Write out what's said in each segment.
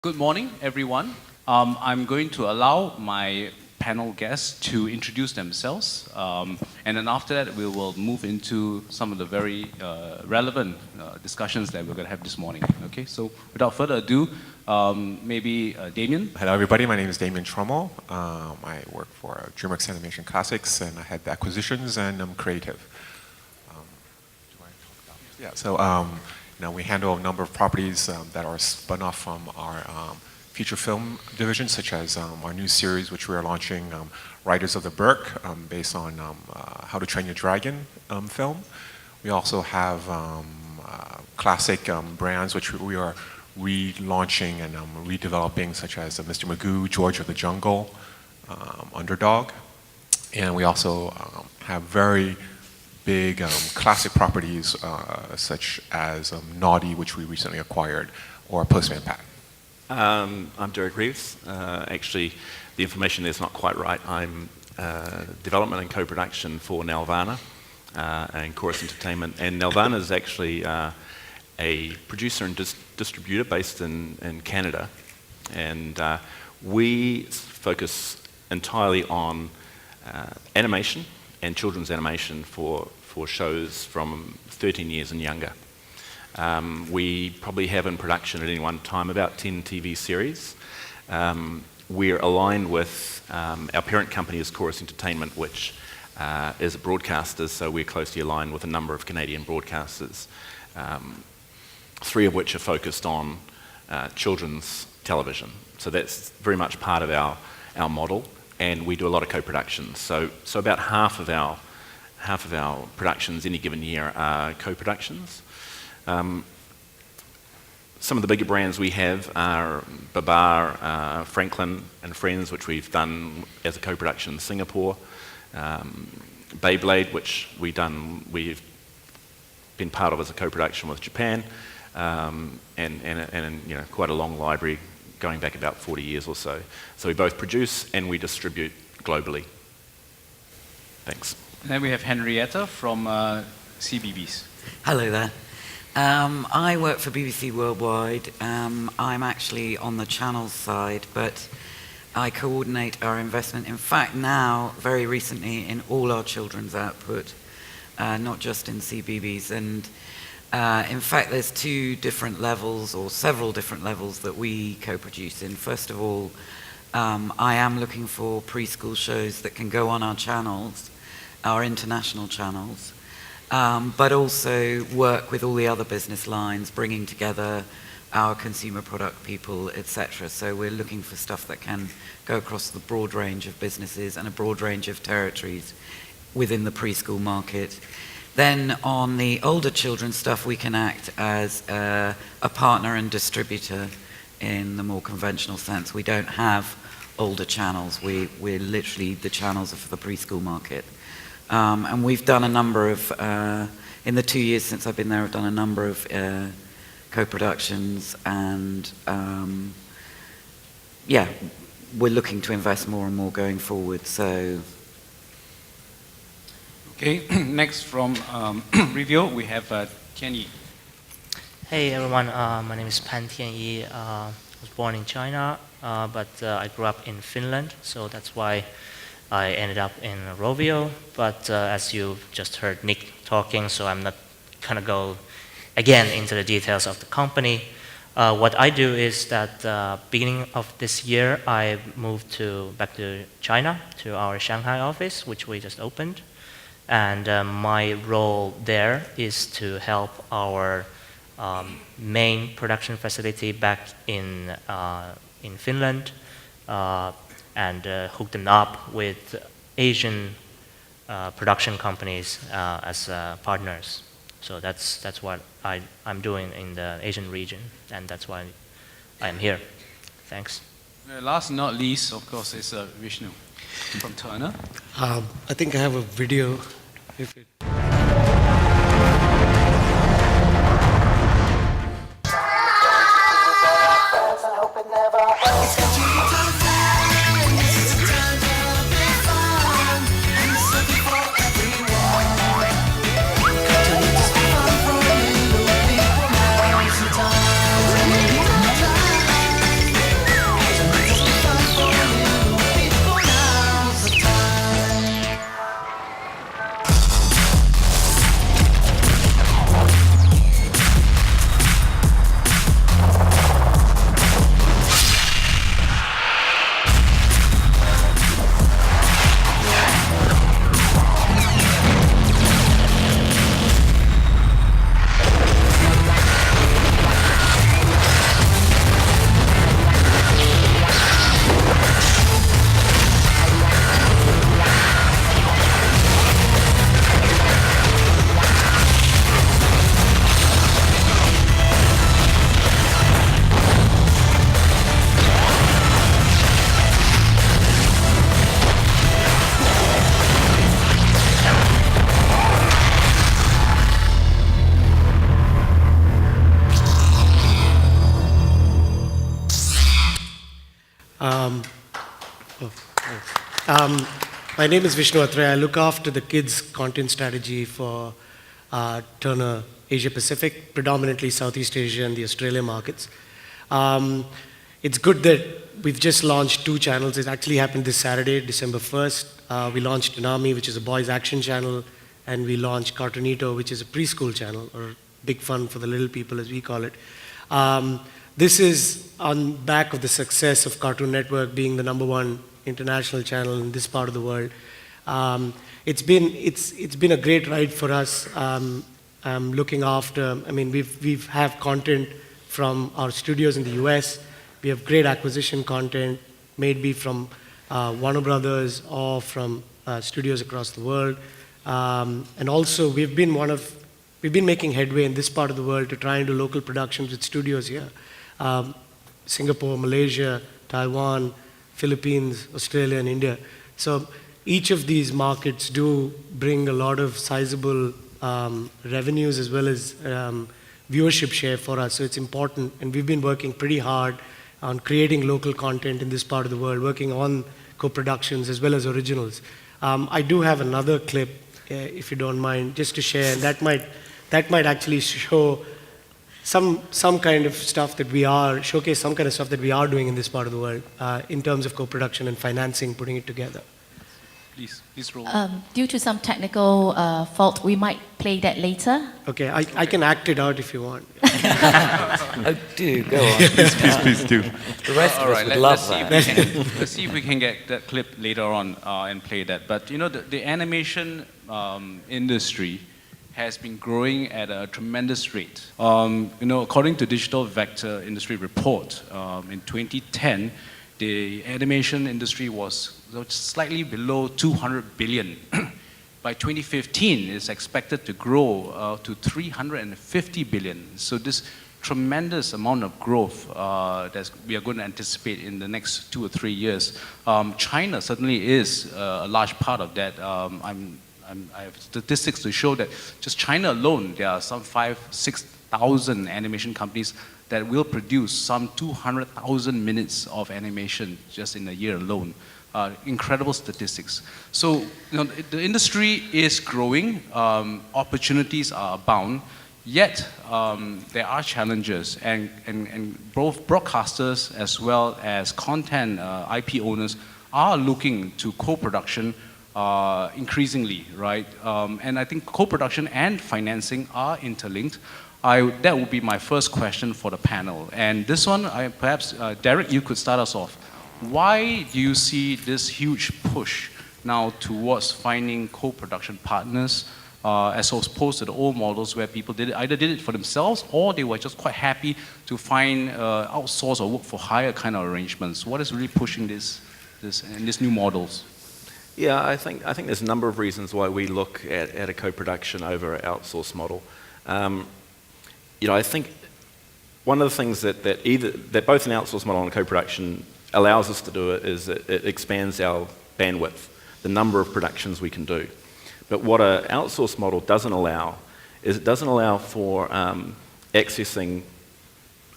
Good morning, everyone. I'm going to allow my panel guests to introduce themselves, and then after that we will move into some of the very relevant discussions that we're going to have this morning. Okay, so without further ado, maybe Damien. Hello everybody, my name is Damien Tromel. I work for DreamWorks Animation Classics and I head the acquisitions and I'm creative. Now we handle a number of properties that are spun off from our feature film division, such as our new series which we are launching, Riders of the Burke, based on How to Train Your Dragon film. We also have classic brands which we are relaunching and redeveloping, such as Mr. Magoo, George of the Jungle, Underdog. And we also have very big classic properties such as Naughty, which we recently acquired, or Postman Pat. I'm Reeves. Actually, the information there is not quite right. I'm development and co-production for Nelvana and Chorus Entertainment. And Nelvana is actually a producer and distributor based in Canada. And we focus entirely on animation and children's animation for shows from 13 years and younger. We probably have in production at any one time about 10 TV series. We're aligned with our parent company is Chorus Entertainment, which is a broadcaster, so we're closely aligned with a number of Canadian broadcasters, three of which are focused on children's television. So that's very much part of our model. And we do a lot of co-productions. So about half of our productions any given year are co-productions. Some of the bigger brands we have are Babar, Franklin and Friends, which we've done as a co-production in Singapore. Beyblade, which we've been part of as a co-production with Japan, and quite a long library going back about 40 years or so. So we both produce and we distribute globally. Thanks. And then we have Henrietta from CBeebies. Hello there. I work for BBC Worldwide. I'm actually on the channels side, but I coordinate our investment. In fact, now, very recently, in all our children's output, not just in CBeebies. And in fact, there's two different levels, or several different levels, that we co-produce in. First of all, I am looking for preschool shows that can go on our channels, our international channels, but also work with all the other business lines, bringing together our consumer product people, etc. So we're looking for stuff that can go across the broad range of businesses and a broad range of territories within the preschool market. Then on the older children's stuff, we can act as a partner and distributor in the more conventional sense. We don't have older channels. We're literally, the channels are for the preschool market. And we've done a number of, in the 2 years since I've been there, I've done a number of co-productions, and yeah, we're looking to invest more and more going forward. So. Okay, next from Rovio, we have Tian. Hey everyone, my name is Tian. I was born in China, but I grew up in Finland, so that's why I ended up in Rovio. But as you just heard Nick talking, so I'm not gonna go again into the details of the company. What I do is that beginning of this year, I moved back to China, to our Shanghai office, which we just opened. And my role there is to help our main production facility back in Finland and hook them up with Asian production companies as partners. So that's what I'm doing in the Asian region, and that's why I'm here. Thanks. Last but not least, of course, is Vishnu from Turner. I think I have a video. If it My name is Vishnu Athreya. I look after the kids' content strategy for Turner Asia Pacific, predominantly Southeast Asia and the Australia markets. It's good that we've just launched 2 channels. It actually happened this Saturday, December 1st. We launched Tsunami, which is a boys' action channel, and we launched Cartoonito, which is a preschool channel, or big fun for the little people, as we call it. This is on back of the success of Cartoon Network being the #1 international channel in this part of the world. It's been a great ride for us. Looking after, I mean, we've have content from our studios in the US. We have great acquisition content, maybe from Warner Brothers or from studios across the world. And also, we've been making headway in this part of the world to try and do local productions with studios here. Singapore, Malaysia, Taiwan, Philippines, Australia, and India. So each of these markets do bring a lot of sizable revenues as well as viewership share for us. So it's important, and we've been working pretty hard on creating local content in this part of the world, working on co-productions as well as originals. I do have another clip, if you don't mind, just to share, and that might actually show some kind of stuff that showcase some kind of stuff that we are doing in this part of the world in terms of co-production and financing, putting it together. Please roll. Due to some technical fault, we might play that later. Okay, I can act it out if you want. Oh, do, go on. Please do. The rest of us would love that. Let's see if we can get that clip later on and play that. But you know, the animation industry has been growing at a tremendous rate. You know, according to Digital Vector Industry Report, in 2010, the animation industry was slightly below 200 billion. By 2015, it's expected to grow to 350 billion. So this tremendous amount of growth that we are going to anticipate in the next 2 or 3 years. China certainly is a large part of that. I have statistics to show that just China alone, there are some 5,000-6,000 animation companies that will produce some 200,000 minutes of animation just in a year alone. Incredible statistics. So, you know, the industry is growing, opportunities are abound, yet there are challenges, and both broadcasters as well as content IP owners are looking to co-production increasingly, right? And I think co-production and financing are interlinked. That would be my first question for the panel. And this one, perhaps, Derek, you could start us off. Why do you see this huge push now towards finding co-production partners as opposed to the old models where people either did it for themselves or they were just quite happy to find outsource or work for hire kind of arrangements? What is really pushing this in these new models? Yeah, I think there's a number of reasons why we look at a co-production over an outsource model. You know, I think one of the things that both an outsource model and a co-production allows us to do it is it expands our bandwidth, the number of productions we can do. But what an outsource model doesn't allow is it doesn't allow for accessing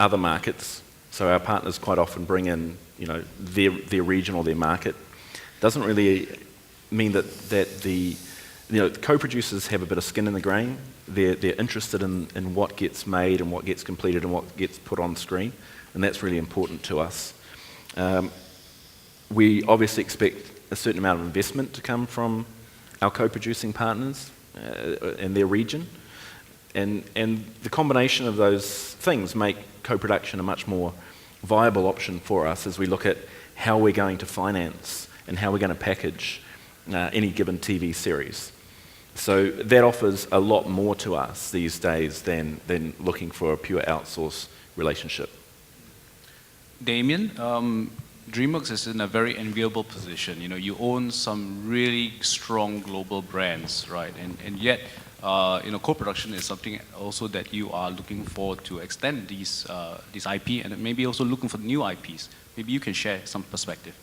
other markets. So our partners quite often bring in, you know, their region or their market. Doesn't really mean that the co-producers have a bit of skin in the game. They're interested in what gets made and what gets completed and what gets put on screen, and that's really important to us. We obviously expect a certain amount of investment to come from our co-producing partners in their region, and the combination of those things make co-production a much more viable option for us as we look at how we're going to finance and how we're going to package any given TV series. So that offers a lot more to us these days than looking for a pure outsource relationship. Damien, DreamWorks is in a very enviable position. You know, you own some really strong global brands, right? And yet, you know, co-production is something also that you are looking for to extend these IP and maybe also looking for new IPs. Maybe you can share some perspective.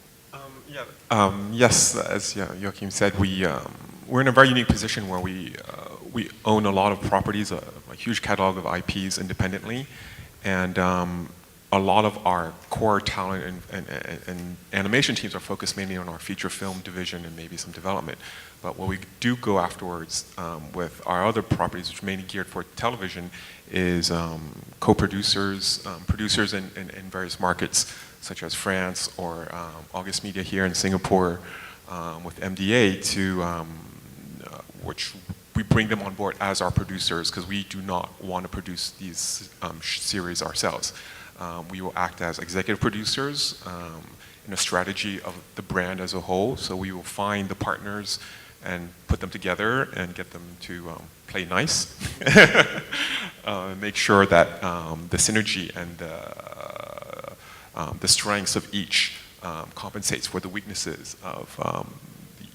Yes, as Joachim said, we're in a very unique position where we own a lot of properties, a huge catalog of IPs independently, and a lot of our core talent and animation teams are focused mainly on our feature film division and maybe some development. But what we do go afterwards with our other properties, which are mainly geared for television, is co-producers, producers in various markets, such as France or August Media here in Singapore, with MDA, which we bring them on board as our producers, because we do not want to produce these series ourselves. We will act as executive producers in a strategy of the brand as a whole. So we will find the partners and put them together and get them to play nice. Make sure that the synergy and the strengths of each compensates for the weaknesses of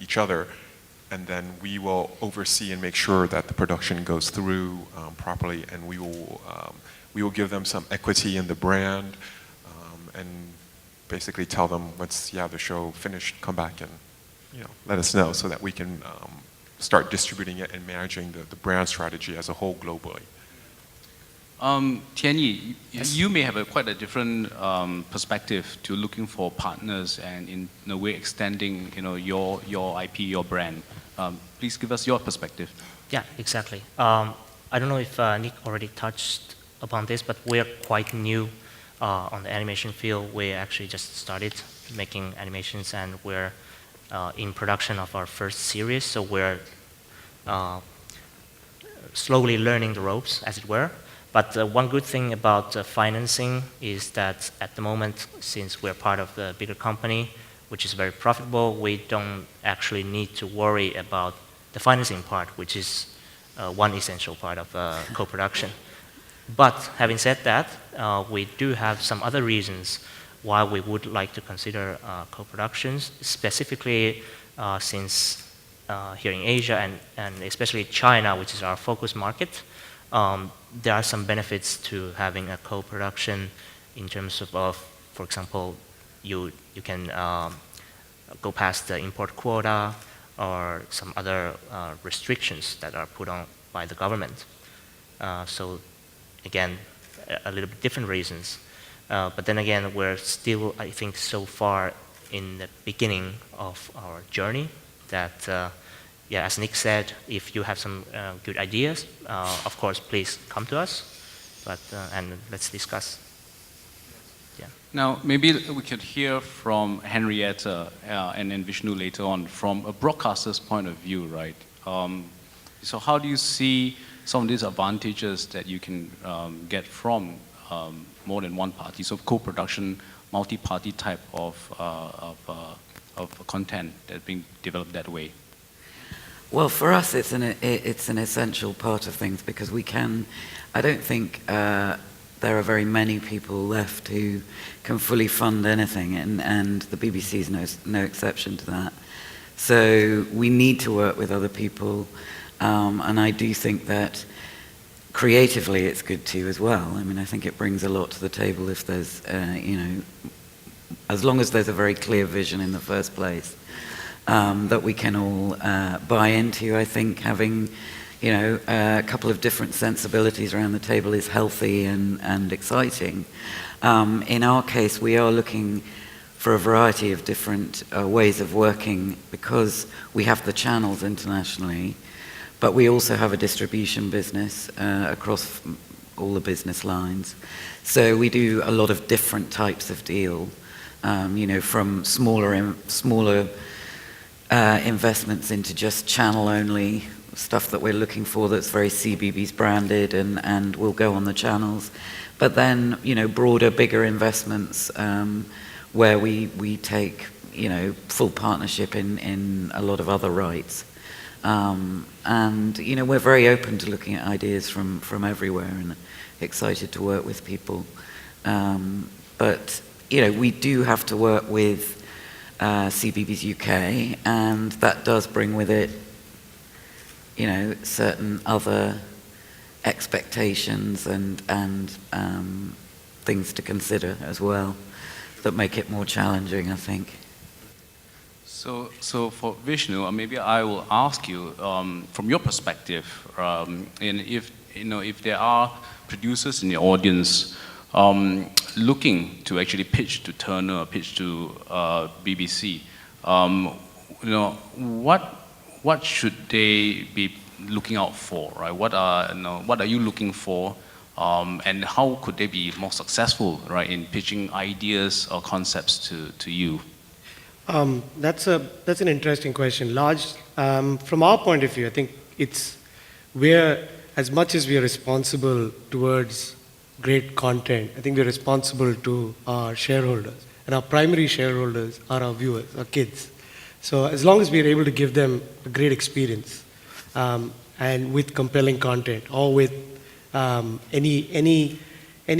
each other. And then we will oversee and make sure that the production goes through properly, and we will give them some equity in the brand, and basically tell them once the show finished, come back and let us know, so that we can start distributing it and managing the brand strategy as a whole globally. Tian, you may have quite a different perspective to looking for partners and in a way extending your IP, your brand. Please give us your perspective. Yeah, exactly. I don't know if Nick already touched upon this, but we're quite new on the animation field. We actually just started making animations, and we're in production of our first series, so we're slowly learning the ropes, as it were. But one good thing about financing is that at the moment, since we're part of the bigger company, which is very profitable, we don't actually need to worry about the financing part, which is one essential part of co-production. But having said that, we do have some other reasons why we would like to consider co-productions, specifically since here in Asia and especially China, which is our focus market, there are some benefits to having a co-production in terms of, for example, you can go past the import quota or some other restrictions that are put on by the government. So again, a little bit different reasons. But then again, we're still, I think, so far in the beginning of our journey that, as Nick said, if you have some good ideas, of course, please come to us, and let's discuss. Yeah. Now, maybe we could hear from Henrietta and then Vishnu later on from a broadcaster's point of view, right? So how do you see some of these advantages that you can get from more than one party, so co-production, multi-party type of content that's being developed that way? Well, for us, it's an essential part of things, because I don't think there are very many people left who can fully fund anything, and the BBC is no exception to that. So we need to work with other people, and I do think that creatively it's good too as well. I mean, I think it brings a lot to the table if there's, as long as there's a very clear vision in the first place that we can all buy into. I think having a couple of different sensibilities around the table is healthy and exciting. In our case, we are looking for a variety of different ways of working, because we have the channels internationally, but we also have a distribution business across all the business lines. So we do a lot of different types of deal, from smaller investments into just channel-only stuff that we're looking for that's very CBeebies branded and will go on the channels. But then, broader, bigger investments where we take, full partnership in a lot of other rights. And, we're very open to looking at ideas from everywhere and excited to work with people. But, we do have to work with CBeebies UK, and that does bring with it, certain other expectations and things to consider as well that make it more challenging, I think. So for Vishnu, maybe I will ask you from your perspective, and if there are producers in the audience, looking to actually pitch to Turner, pitch to BBC, what should they be looking out for, right? What are you looking for, and how could they be more successful, right, in pitching ideas or concepts to you? That's an interesting question. From our point of view, I think as much as we are responsible towards great content, I think we're responsible to our shareholders. And our primary shareholders are our viewers, our kids. So as long as we are able to give them a great experience, and with compelling content, or with any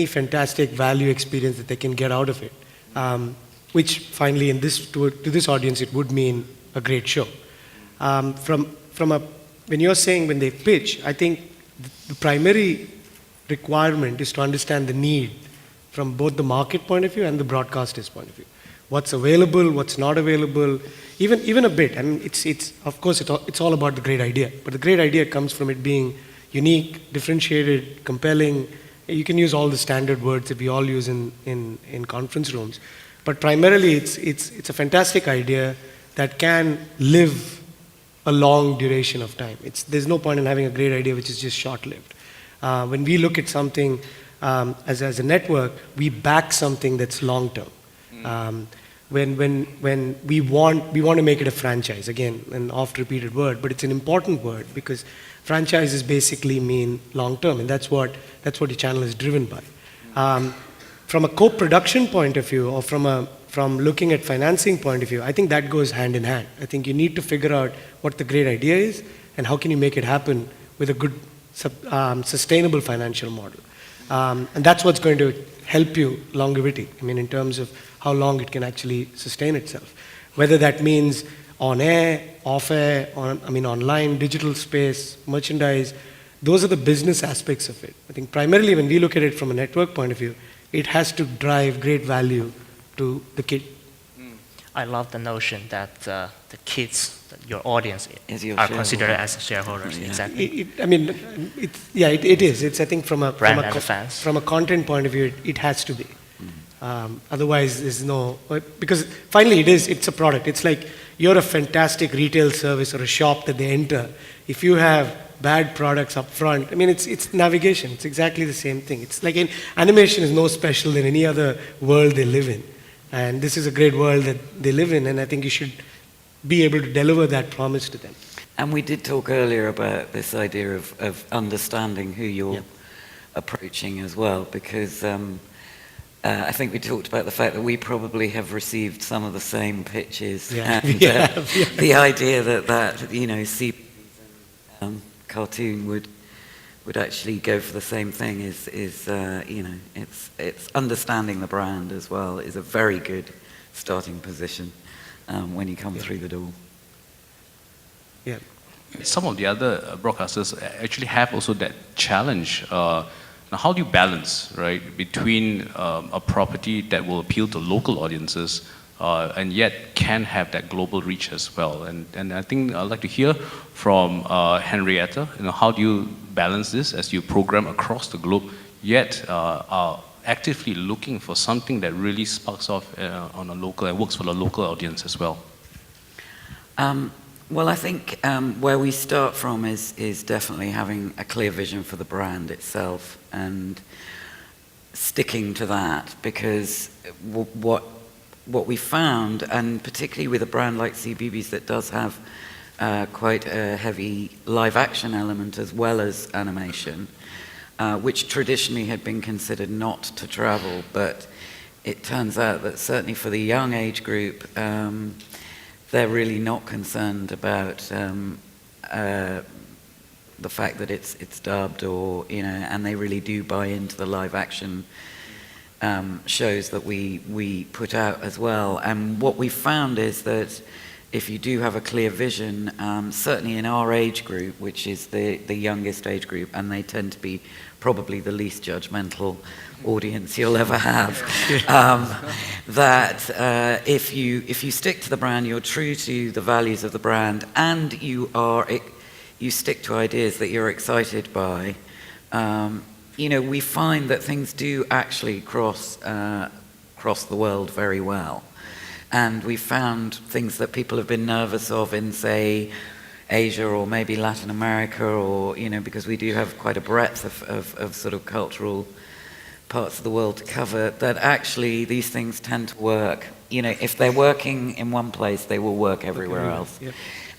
fantastic value experience that they can get out of it, which finally to this audience it would mean a great show. When you're saying when they pitch, I think the primary requirement is to understand the need from both the market point of view and the broadcaster's point of view. What's available, what's not available, even a bit. I mean, of course it's all about the great idea, but the great idea comes from it being unique, differentiated, compelling. You can use all the standard words that we all use in conference rooms, but primarily it's a fantastic idea that can live a long duration of time. There's no point in having a great idea which is just short-lived. When we look at something as a network, we back something that's long-term. When we want to make it a franchise, again, an oft-repeated word, but it's an important word because franchises basically mean long-term, and that's what the channel is driven by. From a co-production point of view, or from looking at financing point of view, I think that goes hand in hand. I think you need to figure out what the great idea is and how can you make it happen with a good sustainable financial model. And that's what's going to help you longevity, I mean, in terms of how long it can actually sustain itself. Whether that means on air, off air, online, digital space, merchandise, those are the business aspects of it. I think primarily when we look at it from a network point of view, it has to drive great value to the kid. I love the notion that the kids, your audience, are considered as shareholders. Yeah. Exactly. It is. It's, I think, from a fans. from a content point of view, it has to be. Otherwise, there's no, because finally it's a product. It's like you're a fantastic retail service or a shop that they enter. If you have bad products up front, I mean, it's navigation. It's exactly the same thing. It's like animation is no special than any other world they live in. And this is a great world that they live in, and I think you should be able to deliver that promise to them. And we did talk earlier about this idea of understanding who you're approaching as well, because I think we talked about the fact that we probably have received some of the same pitches. Yeah. And the idea that CBeebies and cartoon would actually go for the same thing is it's understanding the brand as well is a very good starting position when you come through the door. Yeah. Some of the other broadcasters actually have also that challenge. Now, how do you balance, right, between a property that will appeal to local audiences and yet can have that global reach as well? And I think I'd like to hear from Henrietta. How do you balance this as you program across the globe, yet are actively looking for something that really sparks off on a local and works for the local audience as well? Well, I think where we start from is definitely having a clear vision for the brand itself and sticking to that, because what we found, and particularly with a brand like CBeebies that does have quite a heavy live action element as well as animation, which traditionally had been considered not to travel, but it turns out that certainly for the young age group, they're really not concerned about the fact that it's dubbed or, and they really do buy into the live action shows that we put out as well. And what we found is that if you do have a clear vision, certainly in our age group, which is the youngest age group, and they tend to be probably the least judgmental audience you'll ever have, that if you stick to the brand, you're true to the values of the brand, and you stick to ideas that you're excited by, we find that things do actually cross the world very well. And we found things that people have been nervous of in, say, Asia or maybe Latin America, or, because we do have quite a breadth of sort of cultural parts of the world to cover, that actually these things tend to work. If they're working in one place, they will work everywhere else. Yep.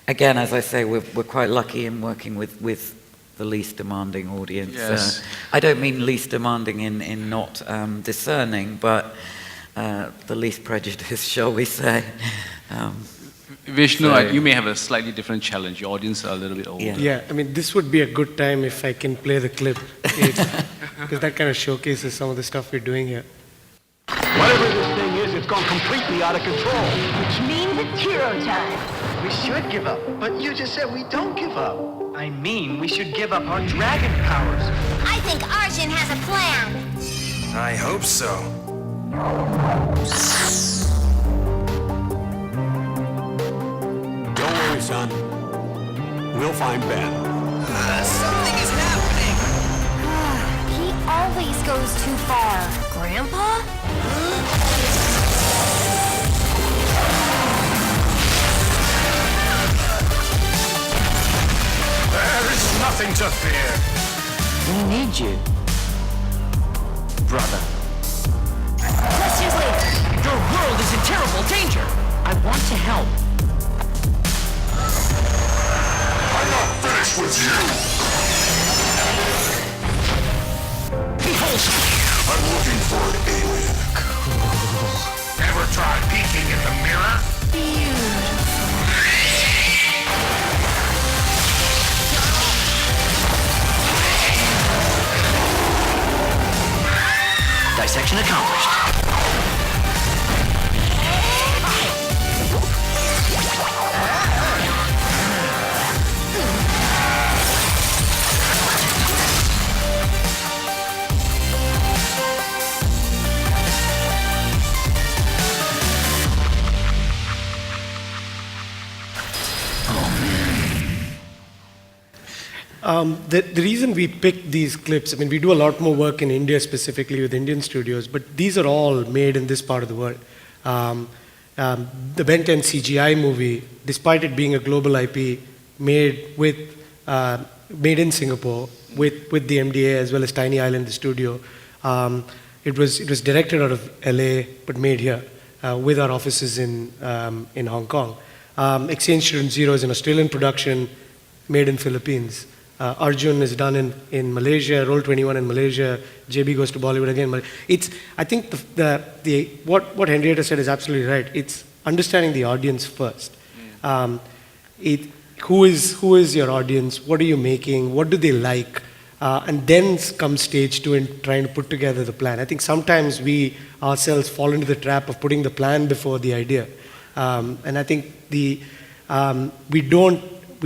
Again, as I say, we're quite lucky in working with the least demanding audience. Yes. I don't mean least demanding in not discerning, but the least prejudiced, shall we say. Vishnu, So- you may have a slightly different challenge. Your audience are a little bit older. Yeah. Yeah, I mean, this would be a good time if I can play the clip, because that kind of showcases some of the stuff we're doing here. Whatever this thing is, it's gone completely out of control. Which means it's hero time. We should give up, but you just said we don't give up. I mean, we should give up our dragon powers. I think Arjun has a plan. I hope so. Don't worry, son. We'll find Ben. Something is happening. He always goes too far. Grandpa? There is nothing to fear. We need you, brother. Questions later. Your world is in terrible danger. I want to help. I'm not finished with you. Behold, I'm looking for an alien. Ever try peeking in the mirror? Dissection accomplished. The reason we picked these clips, I mean, we do a lot more work in India specifically with Indian studios, but these are all made in this part of the world. The Ben 10 CGI movie, despite it being a global IP, made in Singapore with the MDA as well as Tiny Island, the studio. It was directed out of LA, but made here with our offices in Hong Kong. Exchange Student Zero is an Australian production made in Philippines. Arjun is done in Malaysia, Roll 21 in Malaysia, JB Goes to Bollywood again. I think what Henrietta said is absolutely right. It's understanding the audience first. Who is your audience? What are you making? What do they like? And then comes stage two and trying to put together the plan. I think sometimes we ourselves fall into the trap of putting the plan before the idea. And I think we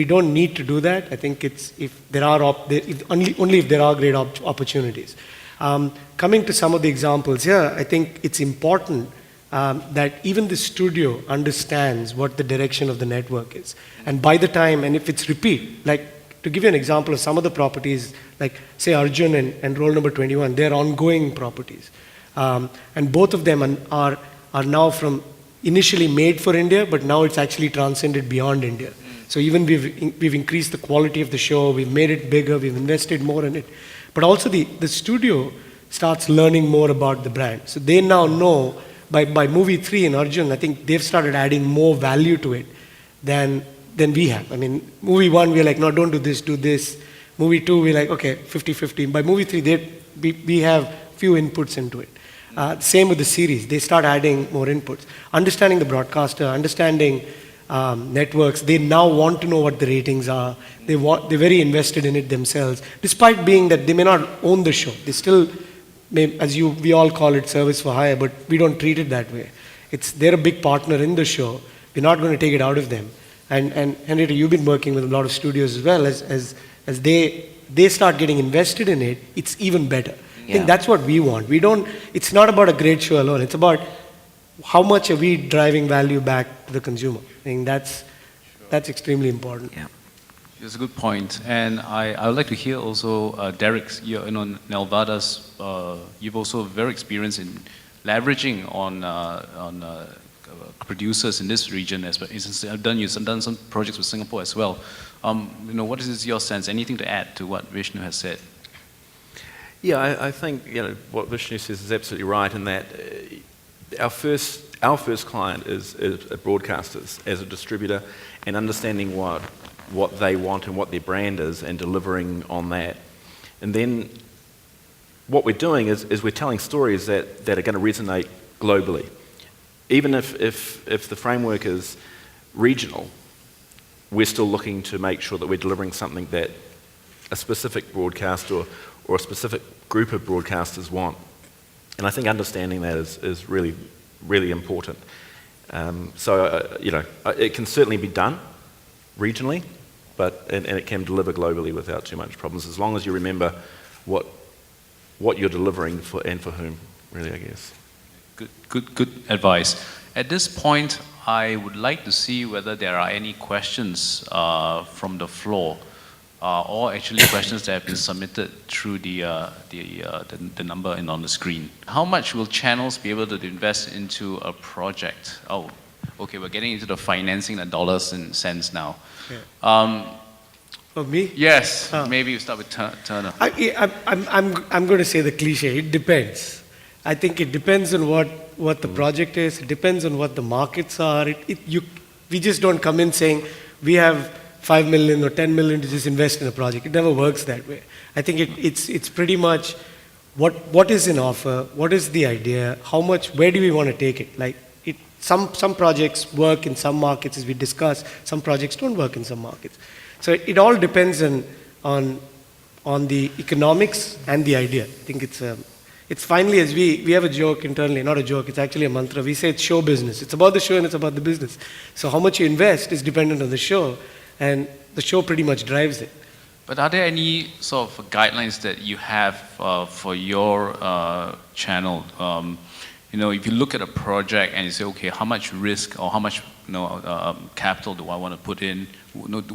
don't need to do that. I think it's only if there are great opportunities. Coming to some of the examples here, I think it's important that even the studio understands what the direction of the network is. And by the time, and if it's repeat, like to give you an example of some of the properties, like say Arjun and Roll number 21, they're ongoing properties. And both of them are now from initially made for India, but now it's actually transcended beyond India. So even we've increased the quality of the show, we've made it bigger, we've invested more in it. But also the studio starts learning more about the brand. So they now know, by movie 3 in Arjun, I think they've started adding more value to it than we have. I mean, movie 1, we're like, no, don't do this, do this. Movie 2, we're like, okay, 50-50. By movie 3, we have few inputs into it. Same with the series. They start adding more inputs. Understanding the broadcaster, understanding networks, they now want to know what the ratings are. They're very invested in it themselves, despite being that they may not own the show. They still, we all call it service for hire, but we don't treat it that way. They're a big partner in the show. We're not going to take it out of them. And Henrietta, you've been working with a lot of studios as well. As they start getting invested in it, it's even better. I think that's what we want. It's not about a great show alone. It's about how much are we driving value back to the consumer. I think that's extremely important. Yeah. It's a good point, and I would like to hear also Derek. Nelvana's. You've also very experienced in leveraging on producers in this region as well. You've done some projects with Singapore as well. What is your sense? Anything to add to what Vishnu has said? Yeah, I think what Vishnu says is absolutely right in that our first client is broadcasters as a distributor, and understanding what they want and what their brand is and delivering on that. And then what we're doing is we're telling stories that are going to resonate globally. Even if the framework is regional, we're still looking to make sure that we're delivering something that a specific broadcaster or a specific group of broadcasters want. And I think understanding that is really, really important. It can certainly be done regionally, and it can deliver globally without too much problems, as long as you remember what you're delivering for and for whom, really, I guess. Good advice. At this point, I would like to see whether there are any questions from the floor, or actually questions that have been submitted through the number on the screen. How much will channels be able to invest into a project? Oh, okay, we're getting into the financing, the dollars and cents now. Yeah. Me? Yes, maybe you start with Turner. I'm going to say the cliche. It depends. I think it depends on what the project is. It depends on what the markets are. We just don't come in saying we have 5 million or 10 million to just invest in a project. It never works that way. I think it's pretty much what is in offer, what is the idea, how much, where do we want to take it? Like some projects work in some markets, as we discussed. Some projects don't work in some markets. So it all depends on the economics and the idea. I think it's finally, as we have a joke internally, not a joke, it's actually a mantra. We say it's show business. It's about the show and it's about the business. So how much you invest is dependent on the show, and the show pretty much drives it. But are there any sort of guidelines that you have for your channel? If you look at a project and you say, okay, how much risk or how much capital do I want to put in?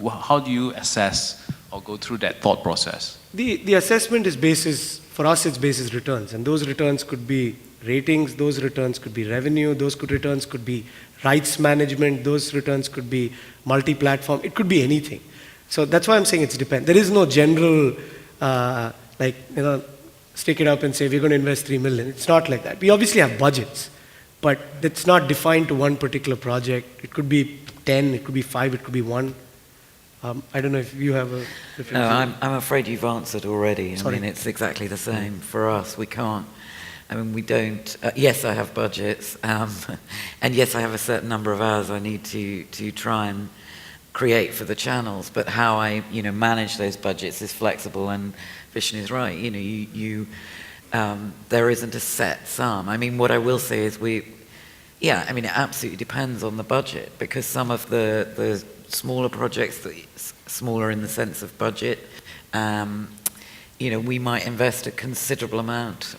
How do you assess or go through that thought process? The assessment is basis, for us it's basis returns, and those returns could be ratings, those returns could be revenue, those returns could be rights management, those returns could be multi-platform, it could be anything. So that's why I'm saying it's depends. There is no general, stick it up and say we're going to invest 3 million. It's not like that. We obviously have budgets, but it's not defined to one particular project. It could be 10, it could be 5, it could be 1. I don't know if you have a different No, I'm afraid you've answered already. Sorry. I mean, it's exactly the same. For us, we can't. I mean, we don't. Yes, I have budgets, and yes, I have a certain number of hours I need to try and create for the channels. But how I manage those budgets is flexible. And Vishnu is right. There isn't a set sum. I mean, what I will say is it absolutely depends on the budget, because some of the smaller projects, smaller in the sense of budget, we might invest a considerable amount,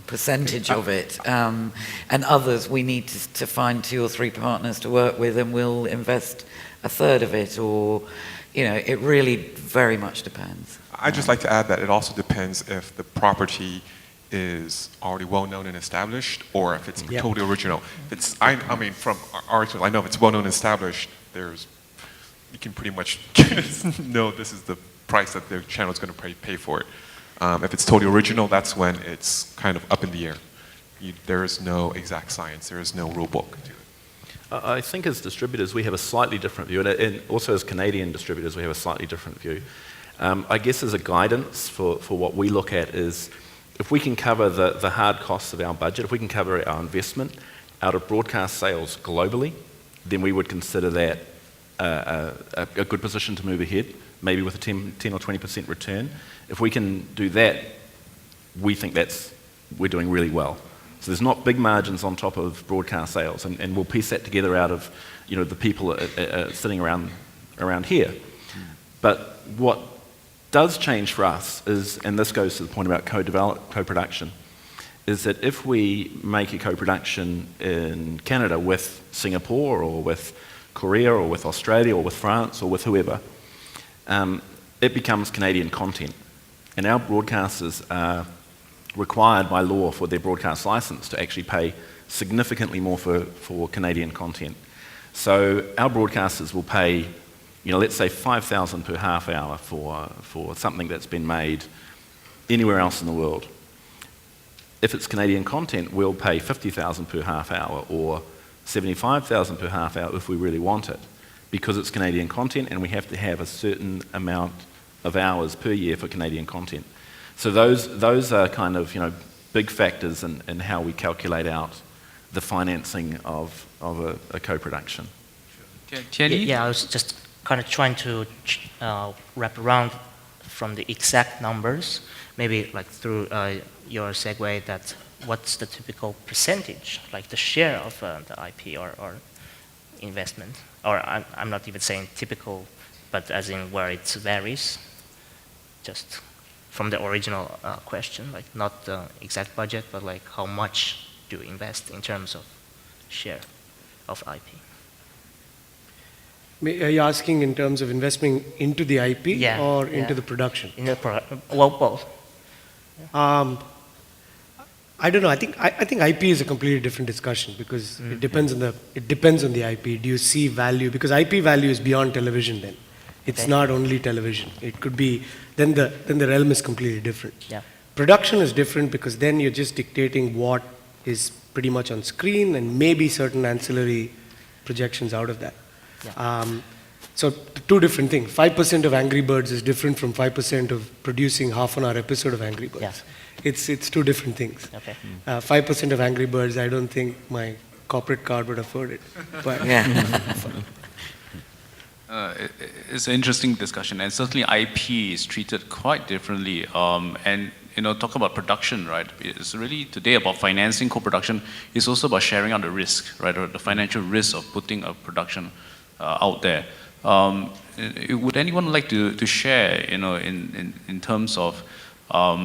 percentage of it, and others we need to find 2 or 3 partners to work with, and we'll invest a third of it, or it really very much depends. I'd just like to add that it also depends if the property is already well known and established, or if it's totally original. From our I know if it's well known and established, you can pretty much know this is the price that the channel is going to pay for it. If it's totally original, that's when it's kind of up in the air. There is no exact science. There is no rule book to it. I think as distributors, we have a slightly different view, and also as Canadian distributors, we have a slightly different view. I guess as a guidance for what we look at is, if we can cover the hard costs of our budget, if we can cover our investment out of broadcast sales globally, then we would consider that a good position to move ahead, maybe with a 10 or 20% return. If we can do that, we think we're doing really well. So there's not big margins on top of broadcast sales, and we'll piece that together out of the people sitting around here. But what does change for us is, and this goes to the point about co-production, is that if we make a co-production in Canada with Singapore or with Korea or with Australia or with France or with whoever, it becomes Canadian content. And our broadcasters are required by law for their broadcast license to actually pay significantly more for Canadian content. So our broadcasters will pay, let's say $5,000 per half hour for something that's been made anywhere else in the world. If it's Canadian content, we'll pay $50,000 per half hour or $75,000 per half hour if we really want it, because it's Canadian content and we have to have a certain amount of hours per year for Canadian content. So those are kind of big factors in how we calculate out the financing of a co-production. Tian? Yeah, I was just kind of trying to wrap around from the exact numbers, maybe like through your segue, that what's the typical percentage, like the share of the IP or investment? Or I'm not even saying typical, but as in where it varies, just from the original question, like not the exact budget, but like how much do you invest in terms of share of IP? Are you asking in terms of investing into the IP or into the production? In the well, both. I don't know. I think IP is a completely different discussion because it depends on the IP. Do you see value? Because IP value is beyond television. Then it's not only television. It could be then the realm is completely different. Yeah. Production is different because then you're just dictating what is pretty much on screen and maybe certain ancillary projections out of that. Yeah. So two different things. 5% of Angry Birds is different from 5% of producing half an hour episode of Angry Birds. Yeah. It's two different things. Okay. 5% of Angry Birds, I don't think my corporate card would afford it. But It's an interesting discussion, and certainly IP is treated quite differently. And talk about production, right? It's really today about financing co-production. It's also about sharing out the risk, right, or the financial risk of putting a production out there. Would anyone like to share, in terms of, how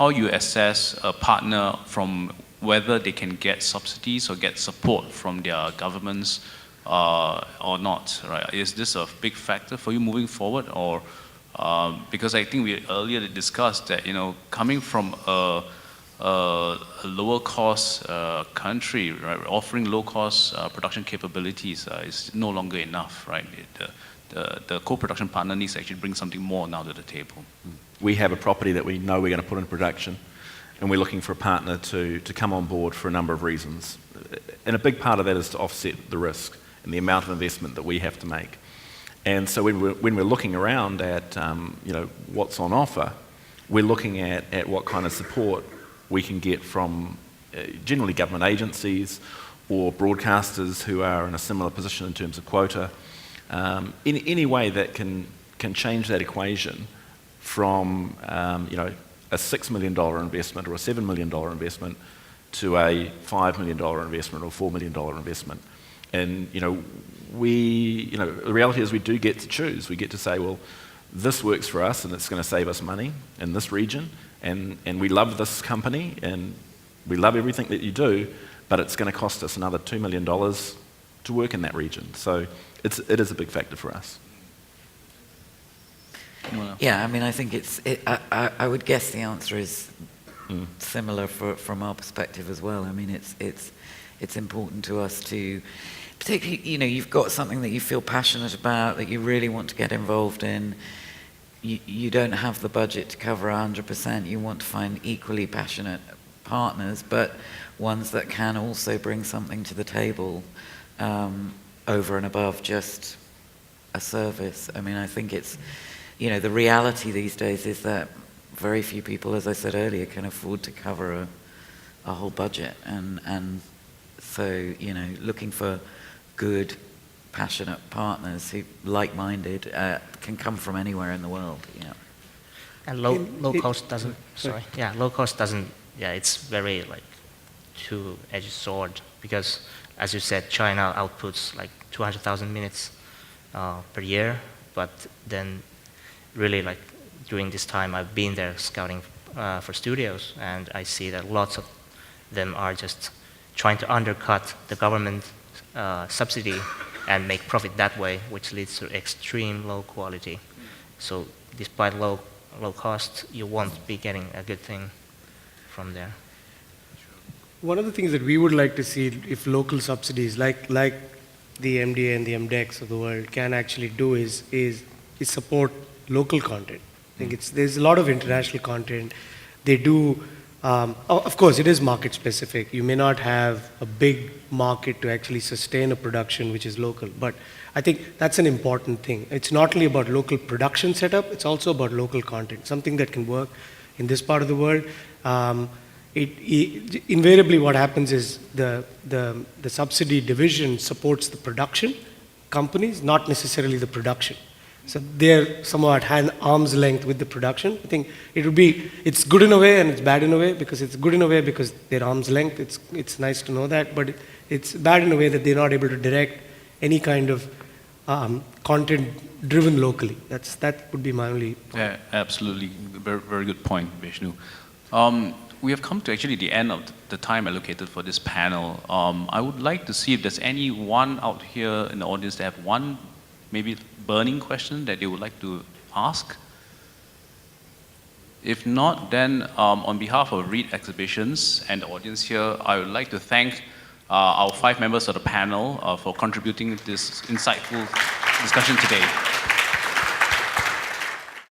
you assess a partner from whether they can get subsidies or get support from their governments or not, right? Is this a big factor for you moving forward, or because I think we earlier discussed that coming from a lower cost country, right, offering low cost production capabilities is no longer enough, right? The co-production partner needs to actually bring something more now to the table. We have a property that we know we're going to put in production, and we're looking for a partner to come on board for a number of reasons. And a big part of that is to offset the risk and the amount of investment that we have to make. And so when we're looking around at what's on offer, we're looking at what kind of support we can get from generally government agencies or broadcasters who are in a similar position in terms of quota. In any way that can change that equation from a $6 million investment or a $7 million investment to a $5 million investment or $4 million investment. And the reality is we do get to choose. We get to say, well, this works for us and it's going to save us money in this region, and we love this company and we love everything that you do, but it's going to cost us another $2 million to work in that region. So it is a big factor for us. Yeah, I mean, I think I would guess the answer is similar from our perspective as well. I mean, it's important to us to, particularly, you've got something that you feel passionate about, that you really want to get involved in. You don't have the budget to cover 100%. You want to find equally passionate partners, but ones that can also bring something to the table over and above just a service. I mean, I think it's, the reality these days is that very few people, as I said earlier, can afford to cover a whole budget. And so, looking for good, passionate partners who like-minded can come from anywhere in the world. And low cost doesn't. Sorry. Yeah, low cost doesn't. Yeah, it's very like two-edged sword because, as you said, China outputs like 200,000 minutes per year, but then really like during this time I've been there scouting for studios, and I see that lots of them are just trying to undercut the government subsidy and make profit that way, which leads to extreme low quality. So despite low cost, you won't be getting a good thing from there. One of the things that we would like to see if local subsidies like the MDA and the MDEX of the world can actually do is support local content. I think there's a lot of international content. They do, of course, it is market specific. You may not have a big market to actually sustain a production which is local, but I think that's an important thing. It's not only about local production setup, it's also about local content, something that can work in this part of the world. Invariably what happens is the subsidy division supports the production companies, not necessarily the production. So they're somewhat arm's length with the production. I think it's good in a way and it's bad in a way, because it's good in a way because they're arm's length. It's nice to know that, but it's bad in a way that they're not able to direct any kind of content driven locally. That would be my only point. Yeah, absolutely. Very, very good point, Vishnu. We have come to actually the end of the time allocated for this panel. I would like to see if there's anyone out here in the audience that have one maybe burning question that they would like to ask. If not, then on behalf of Reed Exhibitions and the audience here, I would like to thank our 5 members of the panel for contributing this insightful discussion today.